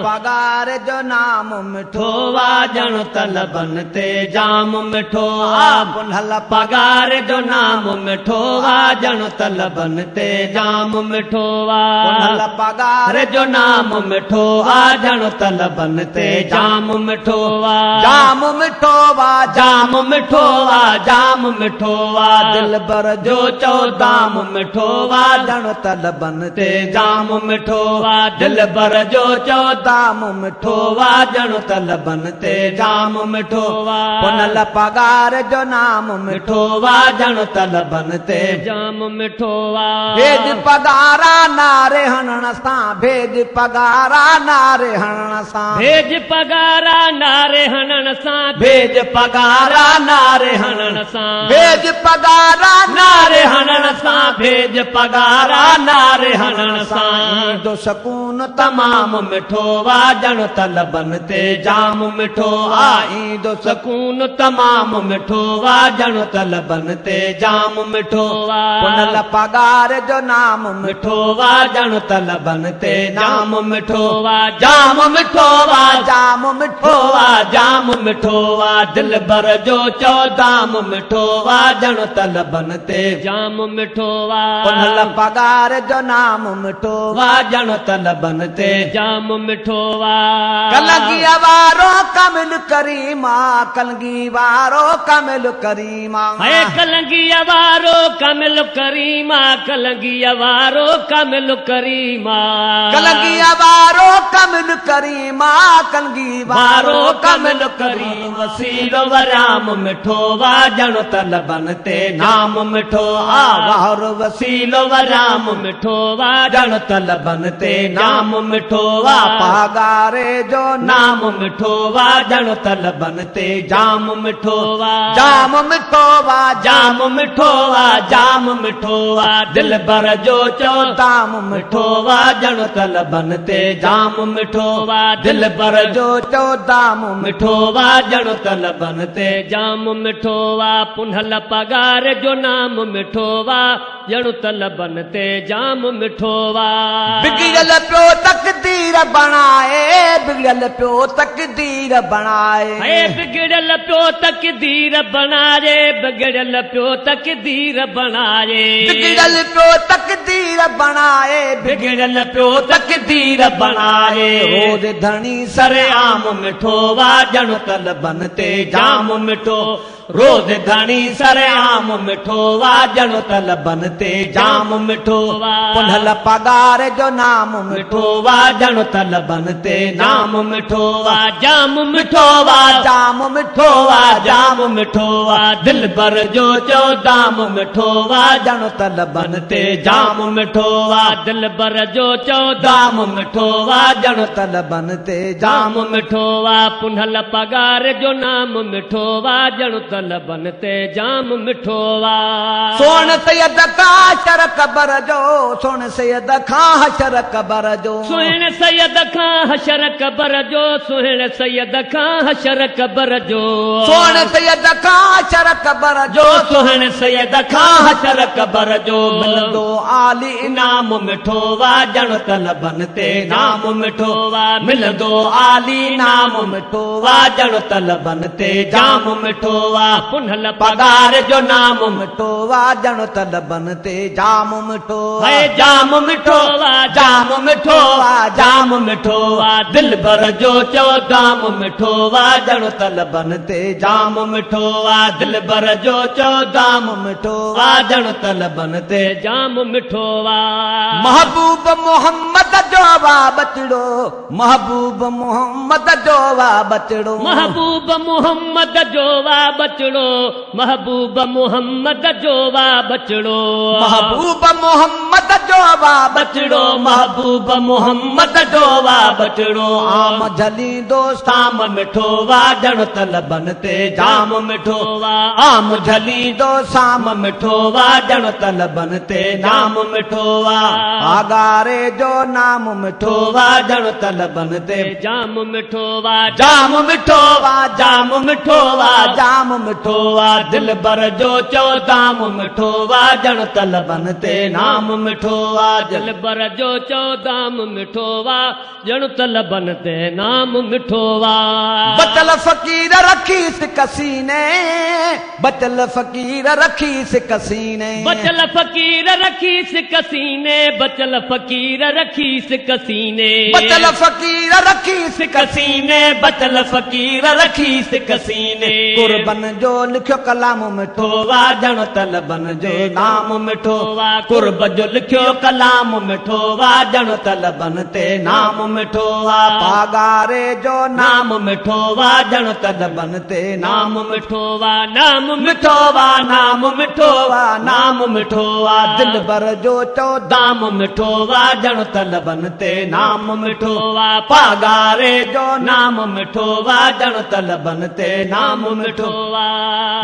पगार जो नाम मिठो वाजण तलबन ते जाम मिठो पुनल पगार जो नाम मिठो वाजण तलबन ते जाम मिठो पुनल पगार जो नाम मिठो वाजण तलबन ते जाम मिठो जाम मिठो जाम मिठो जाम मिठो दिल बर जो चो दाम मिठो वाजण तलबन ते जाम मिठो दिल बर जो चो दाम मिठो वाजण तलबन ते जाम मिठो पुनल पगार जो नाम मिठो वाजण तलबन ते जाम मिठो भेज पगारा नारे हणण सां भेज पगारा नारे हणण सां भेज पगारा नारे हणण सां भेज पगारा नारे हणण सां भेज पगारा नारे हणण सां भेज पगारा नारे हणण सां ईंदो सकून तमाम मिठो वाजण तलबन ते जाम मिठो ईंदो सकून तमाम मिठो वाजण तलबन ते जाम मिठो पुनल पगार जो नाम मिठो वाजण तलबन ते जाम मिठो जाम मिठो जाम मिठो जाम मिठो दिल बर जो चो दाम मिठो वाजण तलबन ते जाम मिठो पुनल पगार जो नाम मिठो वाजण तलबन ते जाम मिठो कलगी वारो कमिल करीमा कलगी वारो कमिल करीमा कलगी वारो कमिल करीमा कलगी वारो कमिल करीमा कलगी वारो कमिल करीमा कलगी वारो कमिल करीम वसीलो वराम मिठो वाजण तलबन ते नाम मिठो वारो वसीलो वराम मिठो वाजण तलबन ते नाम मिठो पगारे जो नाम मिठो वाजण तलबन ते जाम मिठो जाम मिठो जाम मिठो जाम मिठो दिल बर जो चो दाम मिठो वाजण तलबन ते जाम मिठो दिल बर जो चो दाम मिठो वाजण तलबन ते जाम मिठो पुनल पगार जो नाम मिठो वाजण तलबन ते जाम मिठो बिगड़ल पियो तकदीर बनाए बिगड़ल पियो तकदीर बनाए बिगड़ल पियो तकदीर बनाए बिगड़ल पियो तकदीर बनाए बिगड़ल पियो तकदीर बनाए बिगड़ल पियो तकदीर बनाए रोज धनी सरेआम मिठो वाजण तलबन ते जाम मिठो रोज धनी सरेआम मिठो वाजण तलबन ते जाम मिठो पुनल पगार जो नाम मिठो वाजण तलबन ते नाम मिठो जाम मिठो जाम मिठो जाम मिठो दिल बर जो चो दाम मिठो वाजण तलबन ते जाम मिठो दिल बर जो चो दाम मिठो वाजण तलबन ते जाम मिठो पुनल पगार जो नाम मिठो वाजण तलबन ते जाम मिठो सोन सैयद का हशर कबर जो सोन सैयद खां हशर कबर जो सोन सैयद खां हशर कबर जो सोन सैयद खां हशर कबर जो सोन सैयद खां हशर कबर जो सोन सैयद खां हशर कबर जो मिलंदो आली इनाम मिठो वाजण तलबन ते नाम मिठो मिलंदो आली नाम मिठो वाजण तलबन ते जाम मिठो पुनल पगार जो नाम मिठो वाजण तलबन ते जाम मिठो जाम मिठो जाम मिठो जाम मिठो दिल बर जो चो दाम मिठो वाजण तलबन ते जाम मिठो दिल बर जो चो दाम मिठो वाजण तलबन ते जाम मिठो महबूब मोहम्मद जो बचड़ो महबूब मोहम्मद जो बचड़ो महबूब मोहम्मद जो बचड़ो महबूब मोहम्मद जो बचड़ो महबूब मोहम्मद जो बचड़ो महबूब मोहम्मद जो बचड़ो आम झली दोस्ताम मिठो वाजण तलबन ते जाम मिठो आम झली दो साम मिठो वाजण तलबन ते नाम मिठो आगारे जो नाम मिठो वाजण तलबन ते जाम मिठो जाम मिठो जाम मिठो जाम मिठो वा दिल बर जो चो दाम मिठो वा जण तलबन ते नाम मिठो वा दिल बर जो चो दाम मिठो वा जण तलबन ते नाम मिठो वा बचल फकीर रखी कसीने बचल फकीर रखी कसीने बचल फकीर रखी कसीने बचल फकीर रखी कसीने बचल फकीर रखी कसीने बचल फकीर रखी कसीने कुर्बन जो लिखियो कलाम मिठो वा जण तलबन जो नाम मिठो वा कुर्ब जो लिखियो कलाम मिठो वा जण तलबन ते नाम मिठो वा पागारे जो नाम मिठो वा जण तलबन ते नाम मिठो वा नाम मिठो वा नाम मिठो वा नाम मिठो वा दिल बर जो चो दाम मिठो वा जण तलबन ते नाम मिठो वा पागारे जो नाम मिठो वा जण तलबन ते नाम मिठो वा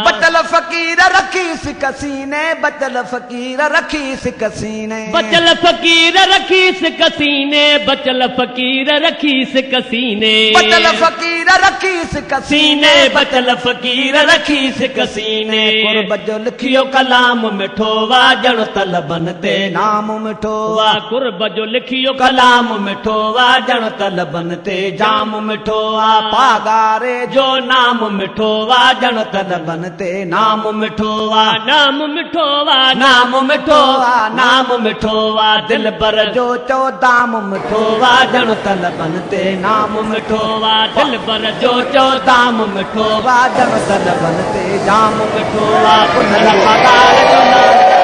बचल फकीर रखी कसीने बचल फकीर रखी कसीने बचल फकीर रखी कसीने बचल फकीर रखी कसीने बचल फकीर रखी कसीने बचल फकीर रखी कसीने कुर्ब जो लिखियो कलाम मिठो वा जण तलबन ते नाम मिठो वा कुर्ब जो लिखियो कलाम मिठो वा जण तलबन ते जाम मिठो वा पागारे जो नाम मिठो वा जण तलबन ते नाम मिठो वा नाम मिठो वा नाम मिठो वा नाम मिठो वा दिल बर जो चो दाम मिठो वा जण तलबन ते नाम मिठो वा दिल बर जो चो दाम मिठो वा जण तलबन ते जाम मिठो वा पुनर पगार जो नाम